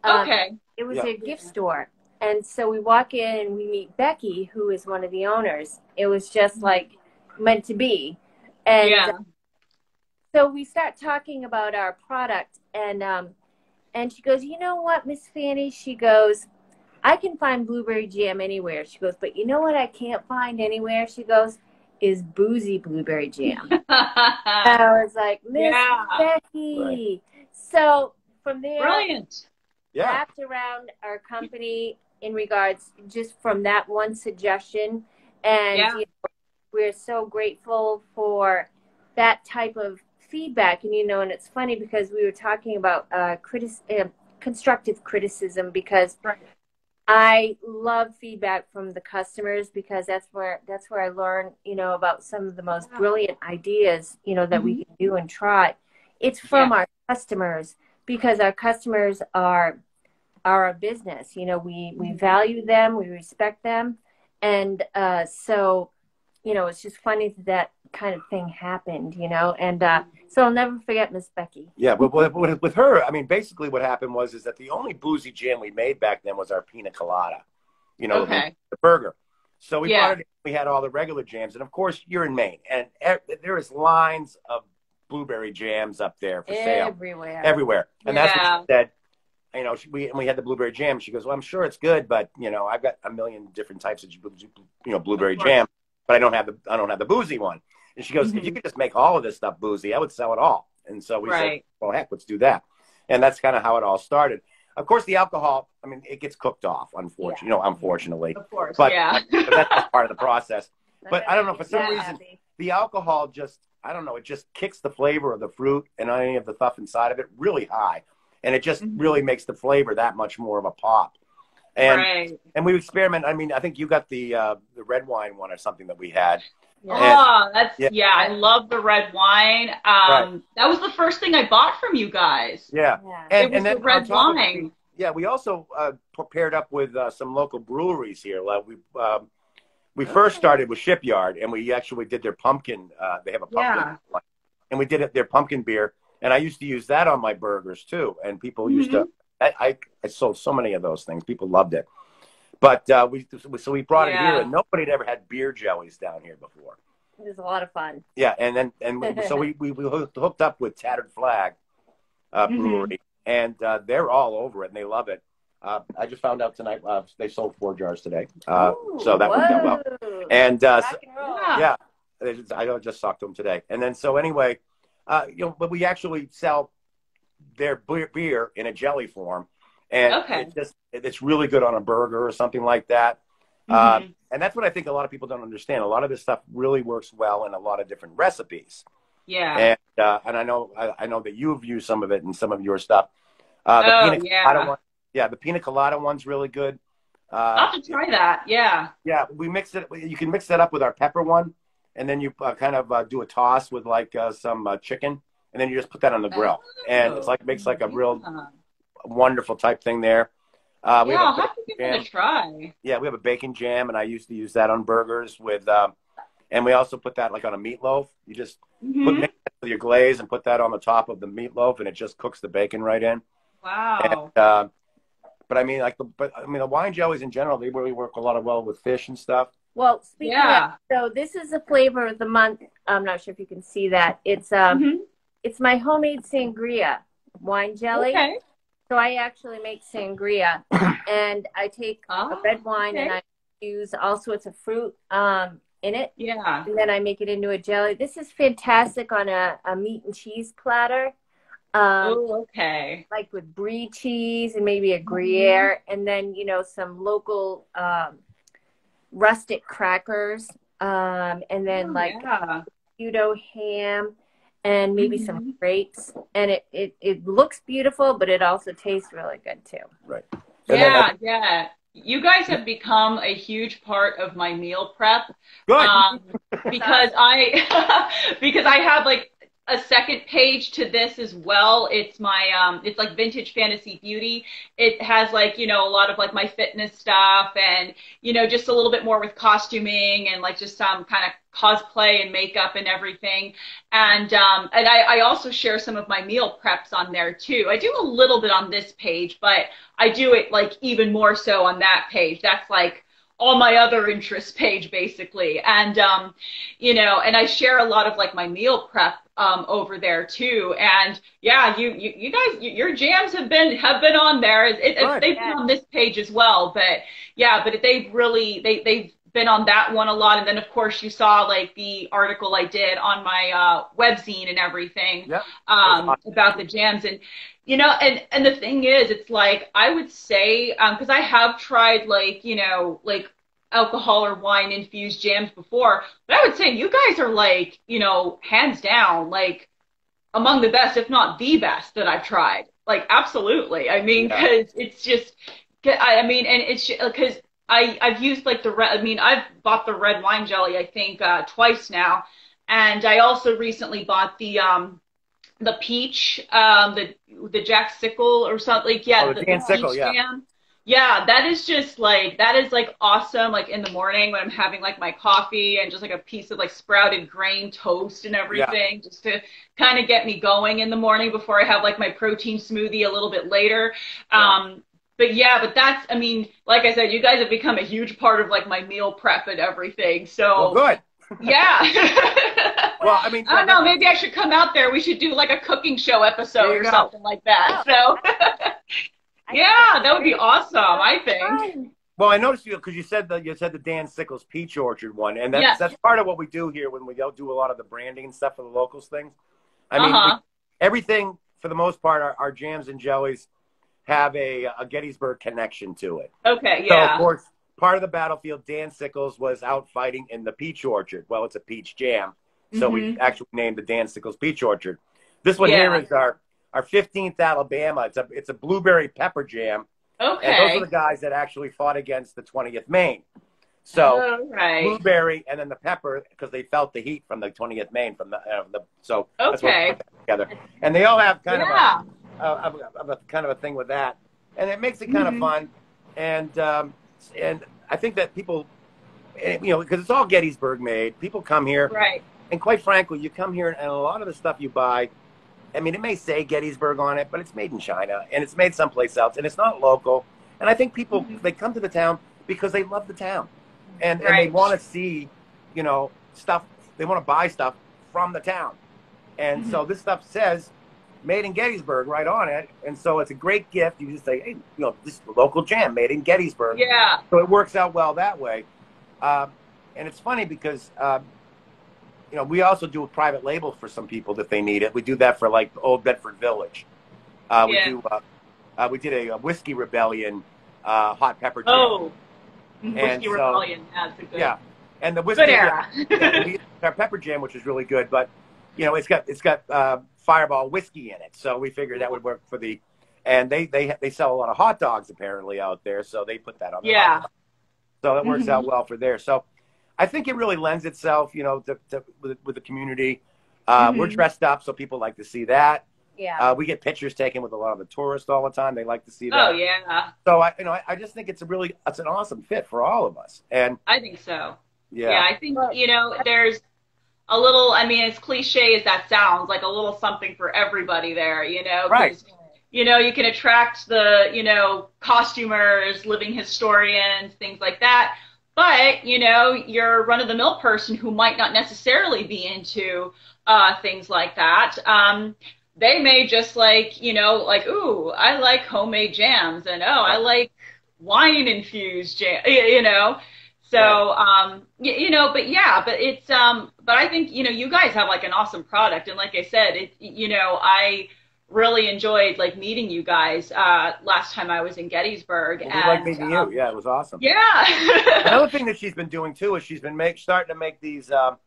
Speaker 1: Okay.
Speaker 3: It was a gift store. And so we walk in and we meet Becky, who is one of the owners. It was just like meant to be. And so we start talking about our product, and she goes, you know what, Miss Phannie? She goes, I can find blueberry jam anywhere. She goes, but you know what I can't find anywhere? She goes, is Boozy blueberry jam. I was like, Miss Becky. Right. So from there,
Speaker 1: brilliant.
Speaker 3: Wrapped around our company in regards just from that one suggestion. And you know, we're so grateful for that type of feedback. And, you know, and it's funny because we were talking about constructive criticism, because I love feedback from the customers, because that's where I learn, you know, about some of the most brilliant ideas, you know, that we can do and try. It's from our customers, because our customers are a business. You know, we value them, we respect them. And so, you know, it's just funny that kind of thing happened, you know, and so I'll never forget Miss Becky.
Speaker 2: Yeah, but with her, I mean, basically what happened is that the only boozy jam we made back then was our pina colada, you know, the burger. So we brought it in, we had all the regular jams, and of course you're in Maine, and there is lines of blueberry jams up there for sale. Everywhere. And that's what she said. You know, we had the blueberry jam. She goes, well, I'm sure it's good, but you know, I've got a million different types of, you know, blueberry jam, but I don't have the boozy one. And she goes, if you could just make all of this stuff boozy, I would sell it all. And so we said, well, heck, let's do that. And that's kind of how it all started. Of course, the alcohol, I mean, it gets cooked off, unfortunately, you know, unfortunately.
Speaker 1: Of course,
Speaker 2: but that's part of the process. But I don't know, for some reason, the alcohol just, I don't know, it just kicks the flavor of the fruit and any of the stuff inside of it really high. And it just really makes the flavor that much more of a pop. And and we experiment. I mean, I think you got the red wine one or something that we had.
Speaker 1: I love the red wine. That was the first thing I bought from you guys. And then the red wine.
Speaker 2: We also paired up with some local breweries here. We first started with Shipyard, and we actually did their pumpkin. They have a pumpkin, and we did their pumpkin beer. And I used to use that on my burgers too. And people used to. I sold so many of those things. People loved it. But we brought it here, and nobody had ever had beer jellies down here before.
Speaker 3: It was a lot of fun.
Speaker 2: Yeah, and so we hooked up with Tattered Flag Brewery, and they're all over it, and they love it. I just found out tonight they sold 4 jars today, so that worked out well. And I just talked to them today, and then so anyway, you know, but we actually sell their beer in a jelly form. And it's really good on a burger or something like that. And that's what I think a lot of people don't understand. A lot of this stuff really works well in a lot of different recipes. And I know that you've used some of it in some of your stuff. The pina colada one's really good.
Speaker 1: I'll have to try that.
Speaker 2: Yeah, we mix it. You can mix that up with our pepper one, and then you kind of do a toss with like some chicken, and then you just put that on the grill, and it's like makes like a real wonderful type thing there.
Speaker 1: I'll have to give it a try.
Speaker 2: Yeah, we have a bacon jam, and I used to use that on burgers with, and we also put that like on a meatloaf. You just mix it with your glaze and put that on the top of the meatloaf, and it just cooks the bacon right in.
Speaker 1: Wow.
Speaker 2: And, but I mean, the wine jellies in general, they really work a lot well with fish and stuff.
Speaker 3: Well, speaking of that, so this is the flavor of the month. I'm not sure if you can see that. It's it's my homemade sangria wine jelly. Okay. So I actually make sangria, and I take a red wine and I use all sorts of fruit in it. Yeah. And then I make it into a jelly. This is fantastic on a meat and cheese platter.
Speaker 1: Oh, okay.
Speaker 3: Like with brie cheese and maybe a Gruyere, and then some local rustic crackers, and then pseudo ham, and maybe some grapes, and it looks beautiful, but it also tastes really good too.
Speaker 2: Right.
Speaker 1: Yeah, yeah. You guys have become a huge part of my meal prep.
Speaker 2: Good.
Speaker 1: Because because I have like a second page to this as well. It's my it's like Vintage Fantasy Beauty. It has like, a lot of like my fitness stuff and, just a little bit more with costuming and like just some kind of cosplay and makeup and everything. And I also share some of my meal preps on there too. I do a little bit on this page, but I do it like even more so on that page. That's like all my other interest page basically. And, and I share a lot of like my meal prep, over there too. And yeah, you guys, your jams have been on there. They've been on this page as well, but yeah, but they've been on that one a lot. And then of course you saw like the article I did on my, webzine and everything, about the jams. And, and the thing is, it's like, I would say, cause I have tried like, like alcohol or wine infused jams before, but I would say you guys are like, hands down, like among the best, if not the best that I've tried. Like, absolutely. I mean, cause it's just, I mean, and it's because I've used like I've bought the red wine jelly, I think, twice now. And I also recently bought the peach, the Jack Sickle or something. Like, yeah,
Speaker 2: the Dan Sickle,
Speaker 1: jam. Yeah, that is like awesome. Like in the morning when I'm having like my coffee and just like a piece of like sprouted grain toast and everything, just to kind of get me going in the morning before I have like my protein smoothie a little bit later. But that's, I mean, like I said, you guys have become a huge part of like my meal prep and everything. So
Speaker 2: good.
Speaker 1: Yeah.
Speaker 2: Well, I mean,
Speaker 1: I don't know. Maybe I should come out there. We should do like a cooking show episode or something like that. So. Yeah, that would be awesome, I think.
Speaker 2: Well, I noticed because you said the Dan Sickles Peach Orchard one, and that's part of what we do here when we don't do a lot of the branding and stuff for the locals things. I mean, everything for the most part, our jams and jellies have a Gettysburg connection to it.
Speaker 1: Okay,
Speaker 2: So of course, part of the battlefield, Dan Sickles was out fighting in the Peach Orchard. Well, it's a peach jam, so we actually named the Dan Sickles Peach Orchard. This one here is our 15th Alabama. It's a blueberry pepper jam.
Speaker 1: Okay.
Speaker 2: And those are the guys that actually fought against the 20th Maine. So blueberry and then the pepper because they felt the heat from the 20th Maine from so that's what we put together. And they all have kind of a thing with that, and it makes it kind of fun. And I think that people, because it's all Gettysburg made. People come here, and quite frankly, you come here and a lot of the stuff you buy. I mean, it may say Gettysburg on it, but it's made in China, and it's made someplace else, and it's not local. And I think people, they come to the town because they love the town. And they want to see, stuff, they want to buy stuff from the town. And so this stuff says, made in Gettysburg right on it. And so it's a great gift. You just say, hey, this is the local jam made in Gettysburg.
Speaker 1: Yeah.
Speaker 2: So it works out well that way. And it's funny because... we also do a private label for some people if they need it. We do that for like Old Bedford Village. We did a Whiskey Rebellion hot pepper jam.
Speaker 1: Oh, Whiskey Rebellion. That's a good.
Speaker 2: Yeah, and the whiskey.
Speaker 1: Good era.
Speaker 2: Our pepper jam, which is really good, but it's got Fireball whiskey in it, so we figured that would work for the. And they sell a lot of hot dogs apparently out there, so they put that on. So that works out well for there. So. I think it really lends itself, with the community. We're dressed up, so people like to see that.
Speaker 3: Yeah.
Speaker 2: We get pictures taken with a lot of the tourists all the time. They like to see that.
Speaker 1: Oh yeah.
Speaker 2: So I just think it's an awesome fit for all of us. And
Speaker 1: I think so.
Speaker 2: Yeah.
Speaker 1: Yeah, I think there's a little. I mean, as cliche as that sounds, like a little something for everybody there.
Speaker 2: Right.
Speaker 1: You can attract the costumers, living historians, things like that. But, you're a run-of-the-mill person who might not necessarily be into things like that. They may just ooh, I like homemade jams, and I like wine-infused jam, So, but but I think, you guys have like an awesome product. And like I said, really enjoyed like meeting you guys last time I was in Gettysburg.
Speaker 2: Well, we like meeting you. Yeah, it was awesome.
Speaker 1: Yeah.
Speaker 2: Another thing that she's been doing too is she's been starting to make these her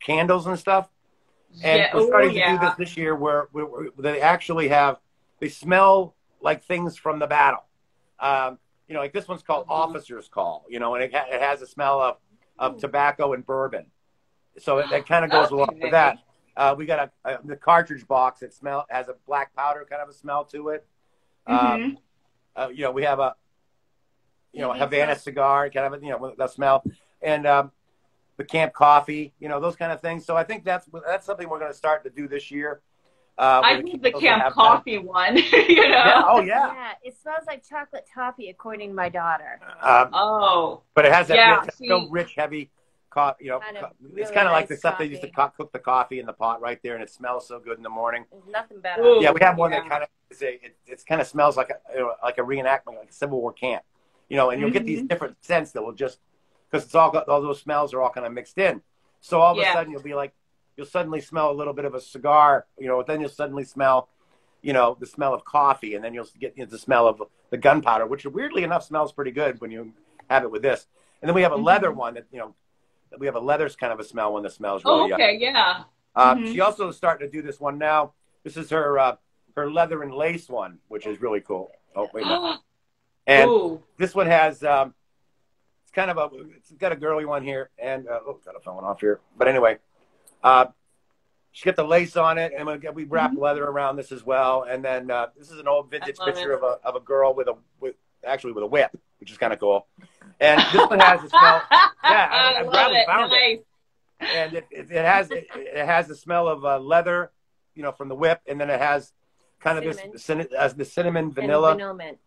Speaker 2: candles and stuff. And we're starting to do this year where they actually they smell like things from the battle. Like this one's called Officer's Call, and it has a smell of tobacco and bourbon. So that kind of goes along with that. We got the cartridge box that has a black powder kind of a smell to it. We have a Havana cigar, kind of the smell, and the camp coffee, those kind of things. So I think that's something we're going to start to do this year.
Speaker 1: I need the camp coffee one.
Speaker 2: Yeah. Oh yeah.
Speaker 3: Yeah, it smells like chocolate toffee, according to my daughter.
Speaker 2: But it has that rich, heavy coffee. It's kind of like the stuff they used to cook the coffee in the pot right there, and it smells so good in the morning.
Speaker 3: There's nothing better.
Speaker 1: Ooh,
Speaker 2: yeah, we have one that kind of it kind of smells like a reenactment, like a Civil War camp. And you'll get these different scents that will just because it's all those smells are all kind of mixed in. So all of a sudden you'll suddenly smell a little bit of a cigar, then you'll suddenly smell, the smell of coffee, and then you'll get the smell of the gunpowder, which weirdly enough smells pretty good when you have it with this. And then we have a leather one that, we have a leather's kind of a smell when the smells really She also is starting to do this one now. This is her leather and lace one, which is really cool. Oh, wait a minute. And this one has it's got a girly one here, and got a phone one off here. But anyway, she's got the lace on it, and we wrap leather around this as well. And then this is an old vintage picture of a girl with a whip, which is kind of cool. And this one has the smell. Yeah, I love it. Found it. And it has the smell of leather, from the whip, and then it has kind of the cinnamon vanilla mint.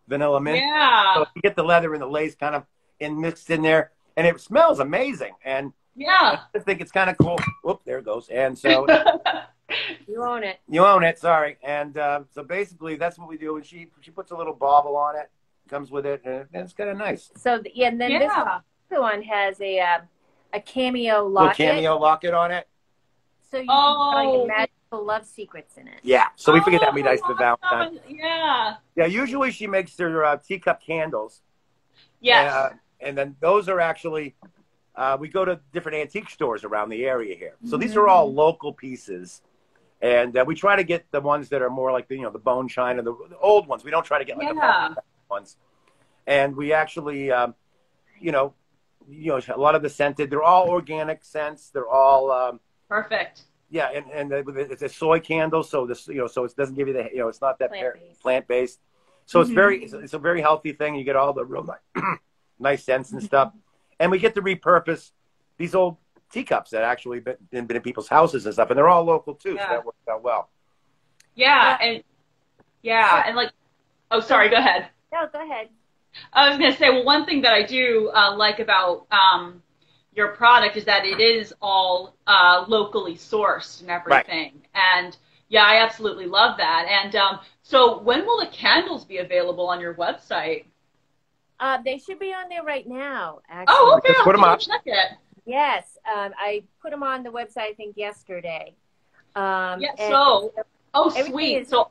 Speaker 1: Yeah.
Speaker 2: So you get the leather and the lace kind of mixed in there, and it smells amazing. And I think it's kind of cool. Whoop, there it goes. And so
Speaker 3: you own it.
Speaker 2: You own it. Sorry. And so basically, that's what we do. And she puts a little bauble on it, comes with it, and it's kind of nice.
Speaker 3: So and then this one has a cameo locket.
Speaker 2: Little cameo locket on it.
Speaker 3: So you can find magical love secrets in it.
Speaker 2: Yeah. So we figured that'd be nice for Valentine's.
Speaker 1: Yeah.
Speaker 2: Yeah. Usually she makes her teacup candles.
Speaker 1: Yes.
Speaker 2: And then those are actually, we go to different antique stores around the area here. So these are all local pieces. And we try to get the ones that are more like, the bone china, the old ones. We don't try to get like the ones. And we actually, a lot of the scented, they're all organic scents. They're all
Speaker 1: perfect.
Speaker 2: Yeah, and it's a soy candle, so this, so it doesn't give you the, it's not that plant-based. So it's a very healthy thing. You get all the real nice scents and stuff. And we get to repurpose these old teacups that actually been in people's houses and stuff, and they're all local too, so that works out well.
Speaker 1: Yeah, and like, oh, sorry, go ahead.
Speaker 3: No, go ahead.
Speaker 1: I was going to say, well, one thing that I do like about your product is that it is all locally sourced and everything. Right. And yeah, I absolutely love that. And so when will the candles be available on your website?
Speaker 3: They should be on there right now, actually.
Speaker 1: Oh, okay.
Speaker 2: Put them up.
Speaker 1: Check it.
Speaker 3: Yes. I put them on the website, I think, yesterday.
Speaker 1: Sweet. So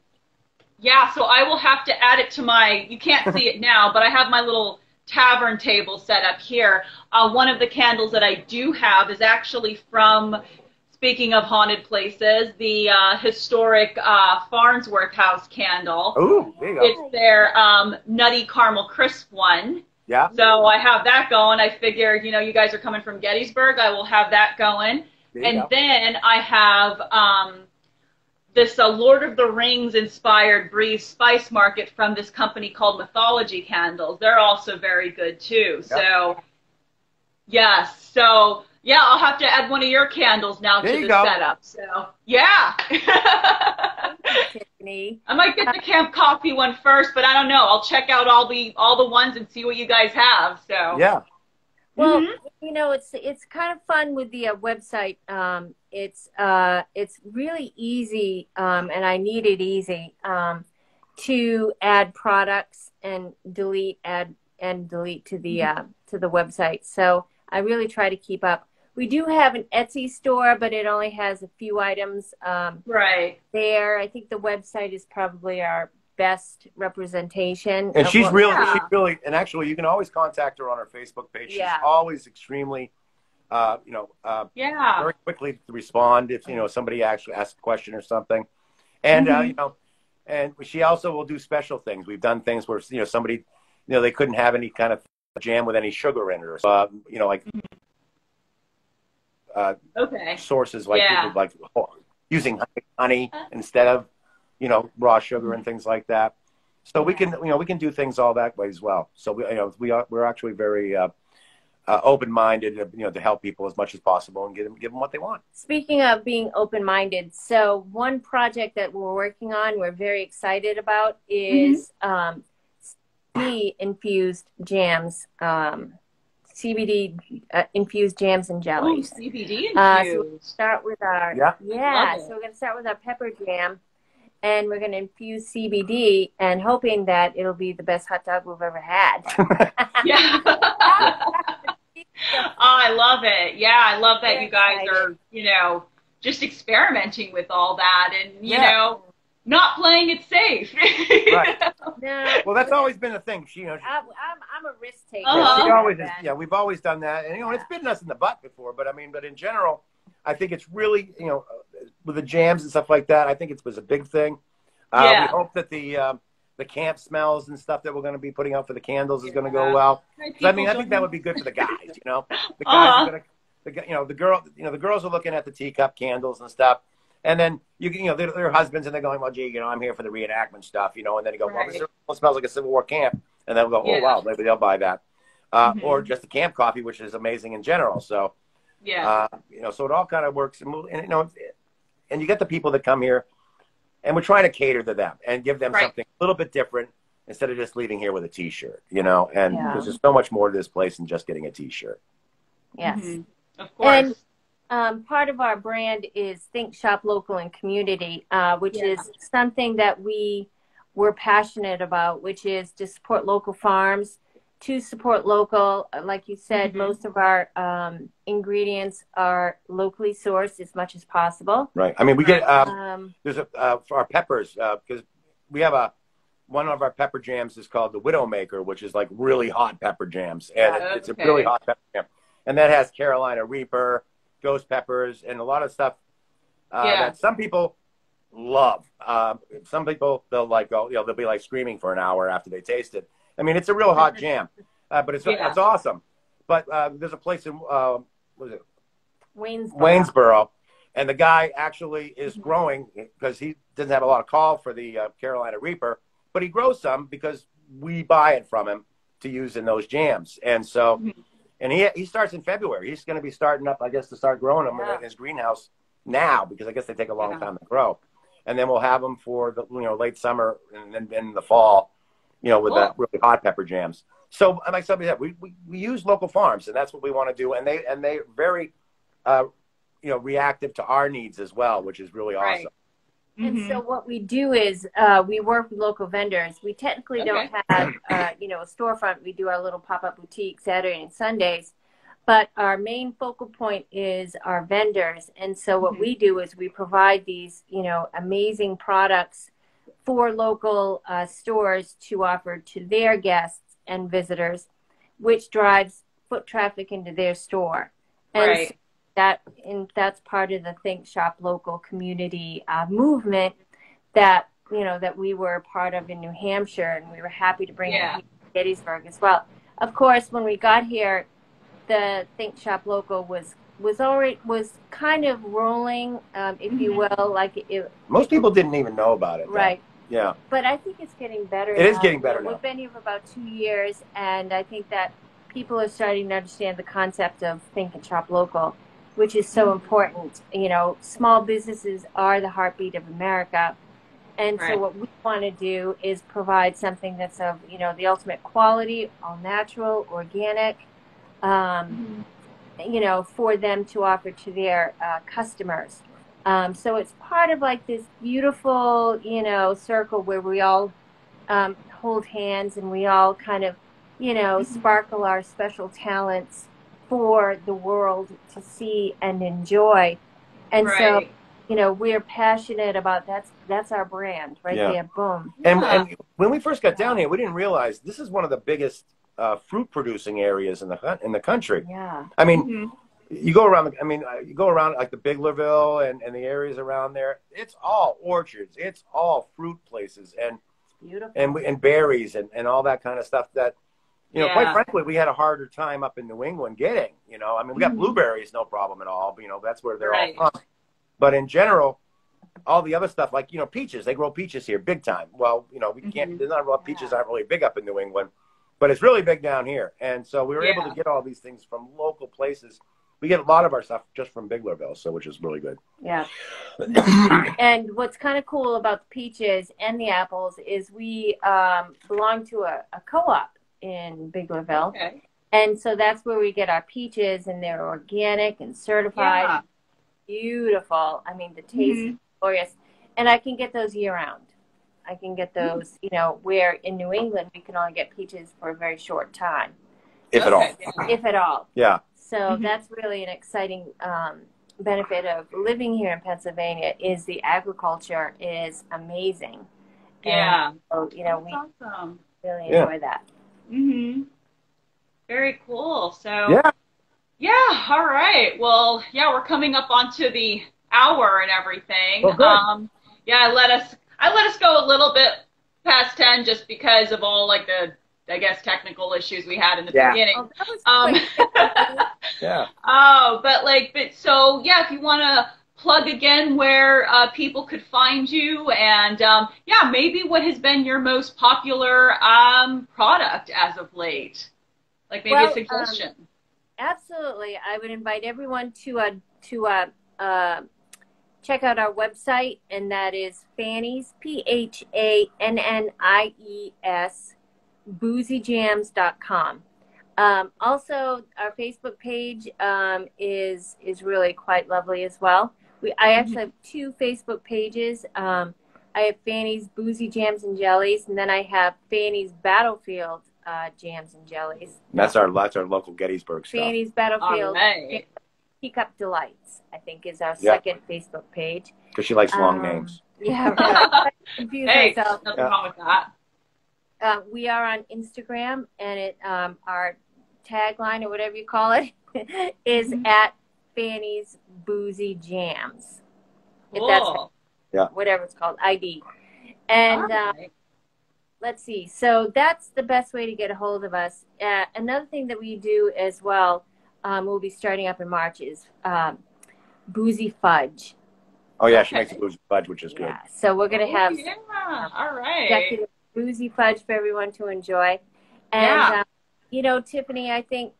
Speaker 1: I will have to add it to my, you can't see it now, but I have my little tavern table set up here. One of the candles that I do have is actually from, speaking of haunted places, the historic Farnsworth house candle.
Speaker 2: Ooh, there you go.
Speaker 1: It's their nutty caramel crisp one.
Speaker 2: Yeah.
Speaker 1: So I have that going. I figured, you guys are coming from Gettysburg. I will have that going. And then I have this Lord of the Rings inspired Bree Spice Market from this company called Mythologie Candles. They're also very good too. Yep. So, yes. So, yeah, I'll have to add one of your candles now to the setup. So, yeah.
Speaker 3: Tiffany.
Speaker 1: I might get the Camp Coffee one first, but I don't know. I'll check out all the ones and see what you guys have. So,
Speaker 2: yeah.
Speaker 3: Well, it's kind of fun with the website. It's really easy, and I need it easy to add products and delete to the website. So I really try to keep up We do have an Etsy store, but it only has a few items there. I think the website is probably our best representation.
Speaker 2: And she's really, and actually you can always contact her on her Facebook page. She's always extremely, very quickly to respond if, somebody actually asks a question or something. And, and she also will do special things. We've done things where, somebody, they couldn't have any kind of jam with any sugar in it, or like sources like using honey instead of raw sugar and things like that. So we can do things all that way as well. So we're actually very open-minded, to help people as much as possible and give them what they want.
Speaker 3: Speaking of being open-minded, so one project that we're working on, we're very excited about, is CBD infused jams, CBD infused jams and jellies.
Speaker 1: Ooh, CBD infused.
Speaker 3: So we'll start with our so we're going to start with our pepper jam, and we're going to infuse CBD, and hoping that it'll be the best hot dog we've ever had.
Speaker 1: Oh, I love it. Yeah, I love that you guys are, just experimenting with all that and, not playing it safe.
Speaker 2: Right. No. Well, that's always been a thing.
Speaker 3: I'm a risk taker.
Speaker 2: She always is. Yeah, we've always done that. And, it's bitten us in the butt before. But, but in general, I think it's really, with the jams and stuff like that, I think it was a big thing. We hope that the camp smells and stuff that we're going to be putting out for the candles is going to go well. I think that would be good for the guys, The guys are going to, the girls are looking at the teacup candles and stuff. And then, their husbands, and they're going, well, gee, I'm here for the reenactment stuff, and then you go, well, this smells like a Civil War camp. And then we'll go, oh, wow, maybe they'll buy that. Or just the camp coffee, which is amazing in general. So, so it all kind of works. And you get the people that come here, and we're trying to cater to them and give them something a little bit different instead of just leaving here with a T-shirt, and there's just so much more to this place than just getting a T-shirt.
Speaker 3: Yes.
Speaker 1: Of course.
Speaker 3: And part of our brand is Think, Shop Local and Community, which is something that we're passionate about, which is to support local farms, to support local. Like you said, most of our ingredients are locally sourced as much as possible.
Speaker 2: Right. I mean, we get there's for our peppers, because we have one of our pepper jams is called the Widowmaker, which is like really hot pepper jams, and it's a really hot pepper jam, and that has Carolina Reaper, ghost peppers, and a lot of stuff that some people love. Some people, they'll they'll be like screaming for an hour after they taste it. I mean, it's a real hot jam, but it's awesome. But there's a place in what is it? Waynesboro, and the guy actually is growing, because he doesn't have a lot of call for the Carolina Reaper, but he grows some because we buy it from him to use in those jams. And so, and he starts in February. He's going to be starting up, I guess, to start growing them in his greenhouse now, because I guess they take a long time to grow. And then we'll have them for the late summer and then in the fall, with that really hot pepper jams. So, like somebody said, we use local farms, and that's what we want to do. And they're very reactive to our needs as well, which is really awesome.
Speaker 3: And so what we do is we work with local vendors. We technically don't have, a storefront. We do our little pop-up boutique Saturday and Sundays. But our main focal point is our vendors. And so what we do is we provide these, amazing products for local stores to offer to their guests and visitors, which drives foot traffic into their store. And so that's part of the Think, Shop Local community movement that we were a part of in New Hampshire, and we were happy to bring it to Gettysburg as well. Of course, when we got here, the Think, Shop Local was kind of rolling, if you will.
Speaker 2: Most people didn't even know about it.
Speaker 3: Right.
Speaker 2: Though. Yeah.
Speaker 3: But I think it's getting better.
Speaker 2: It is getting better now.
Speaker 3: We've been here for about 2 years, and I think that people are starting to understand the concept of Think and Shop Local, which is so important. Small businesses are the heartbeat of America. And so what we want to do is provide something that's of, the ultimate quality, all natural, organic, for them to offer to their customers. So it's part of like this beautiful, circle where we all hold hands and we all kind of, sparkle our special talents for the world to see and enjoy. And so, you know, we're passionate about that's our brand right there. Boom.
Speaker 2: And when we first got down here, we didn't realize this is one of the biggest fruit producing areas in the country.
Speaker 3: Yeah.
Speaker 2: I mean, you go around. You go around like the Biglerville and the areas around there. It's all orchards. It's all fruit places and
Speaker 3: beautiful
Speaker 2: and berries and all that kind of stuff that. You know, quite frankly, we had a harder time up in New England getting, you know. I mean, we got blueberries, no problem at all. But, you know, that's where they're all from. But in general, all the other stuff, like, you know, peaches, they grow peaches here big time. Well, you know, we can't, peaches aren't really big up in New England, but it's really big down here. And so we were able to get all these things from local places. We get a lot of our stuff just from Biglerville, so which is really good.
Speaker 3: Yeah. And what's kind of cool about the peaches and the apples is we belong to a co-op in Biglerville. Okay. And so that's where we get our peaches, and they're organic and certified. Yeah. Beautiful. I mean, the taste is glorious. And I can get those year round. I can get those, you know, where in New England we can only get peaches for a very short time.
Speaker 2: If at all.
Speaker 3: If at all.
Speaker 2: Yeah.
Speaker 3: So that's really an exciting benefit of living here in Pennsylvania is the agriculture is amazing.
Speaker 1: Yeah.
Speaker 3: And so, you know, we really enjoy that.
Speaker 1: Very cool. So all right. Well, we're coming up onto the hour and everything.
Speaker 2: Well, good.
Speaker 1: I let us go a little bit past 10 just because of all like the, I guess, technical issues we had in the beginning.
Speaker 3: Oh, that was
Speaker 1: so if you want to plug again where people could find you, and maybe what has been your most popular product as of late, like maybe a suggestion.
Speaker 3: Absolutely, I would invite everyone to check out our website, and that is Phannie's PHANNIES boozyjams.com. Also, our Facebook page is really quite lovely as well. I actually have two Facebook pages. I have Phannie's Boozy Jams and Jellies, and then I have Phannie's Battlefield Jams and Jellies.
Speaker 2: That's our local Gettysburg stuff.
Speaker 3: Phannie's Battlefield Teacup Delights, I think, is our second Facebook page.
Speaker 2: Because she likes long names.
Speaker 3: Yeah, right. Confuse myself.
Speaker 1: Nothing wrong with that.
Speaker 3: We are on Instagram, and our tagline, or whatever you call it, is at Phannie's Boozy Jams.
Speaker 1: Cool.
Speaker 3: If that's whatever it's called, ID. And let's see. So that's the best way to get a hold of us. Another thing that we do as well, we'll be starting up in March, is Boozy Fudge.
Speaker 2: Oh, yeah, she makes a Boozy Fudge, which is good.
Speaker 3: Yeah, so we're going to have
Speaker 1: all right.
Speaker 3: Boozy Fudge for everyone to enjoy. And, you know, Tiffany, I think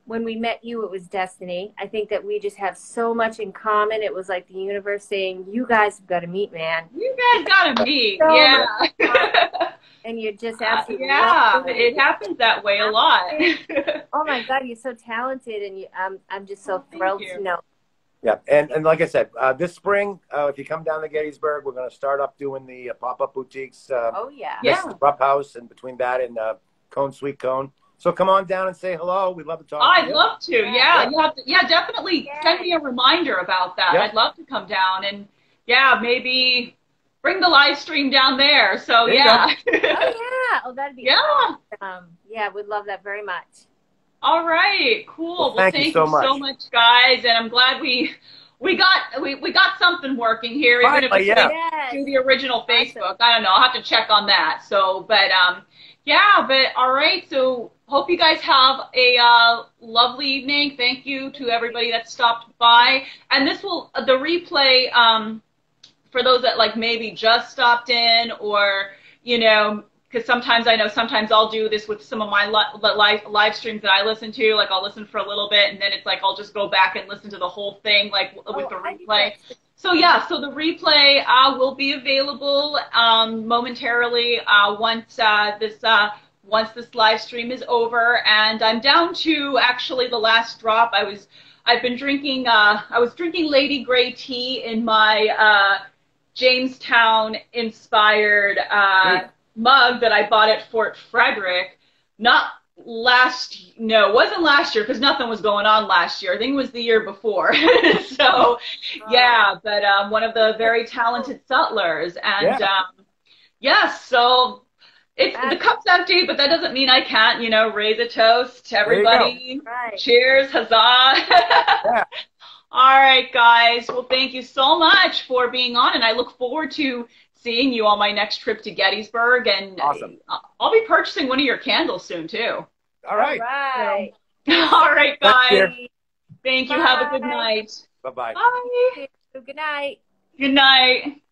Speaker 3: when we met you, it was destiny. I think that we just have so much in common. It was like the universe saying, you guys have got to meet, man.
Speaker 1: You guys got to meet.
Speaker 3: And you're just absolutely
Speaker 1: it happens that way a lot.
Speaker 3: Oh, my God, you're so talented, and I'm just so thrilled to know.
Speaker 2: Yeah, and like I said, this spring, if you come down to Gettysburg, we're going to start up doing the pop-up boutiques. Next to the Rupp House, and between that and Cone Sweet Cone. So come on down and say hello. We'd love to talk to you.
Speaker 1: I'd love to. You have to. Definitely send me a reminder about that. I'd love to come down and maybe bring the live stream down there. So
Speaker 3: Oh, that'd be awesome. We'd love that very much.
Speaker 1: All right, cool.
Speaker 2: Well, thank you so much,
Speaker 1: guys, and I'm glad we got something working here, even if it's through the original Facebook. I don't know. I'll have to check on that. So, but all right. So, hope you guys have a lovely evening. Thank you to everybody that stopped by, and the replay for those that like maybe just stopped in, or because sometimes I'll do this with some of my live streams that I listen to. Like I'll listen for a little bit, and then it's like I'll just go back and listen to the whole thing, like with the replay. So so the replay will be available momentarily once this live stream is over. And I'm down to actually the last drop. I was drinking Lady Grey tea in my Jamestown inspired mug that I bought at Fort Frederick. Not No, it wasn't last year because nothing was going on last year. I think it was the year before. So, yeah, but one of the very talented sutlers. And yes, so the cup's empty, but that doesn't mean I can't, raise a toast to everybody.
Speaker 3: Right.
Speaker 1: Cheers, huzzah.
Speaker 2: Yeah.
Speaker 1: All right, guys. Well, thank you so much for being on, and I look forward to seeing you on my next trip to Gettysburg. And
Speaker 2: awesome.
Speaker 1: I'll be purchasing one of your candles soon, too.
Speaker 2: All right.
Speaker 1: All right, guys. Thank you.
Speaker 3: Bye.
Speaker 1: Have a good night.
Speaker 2: Bye-bye.
Speaker 1: Bye.
Speaker 3: Good night.
Speaker 1: Good night.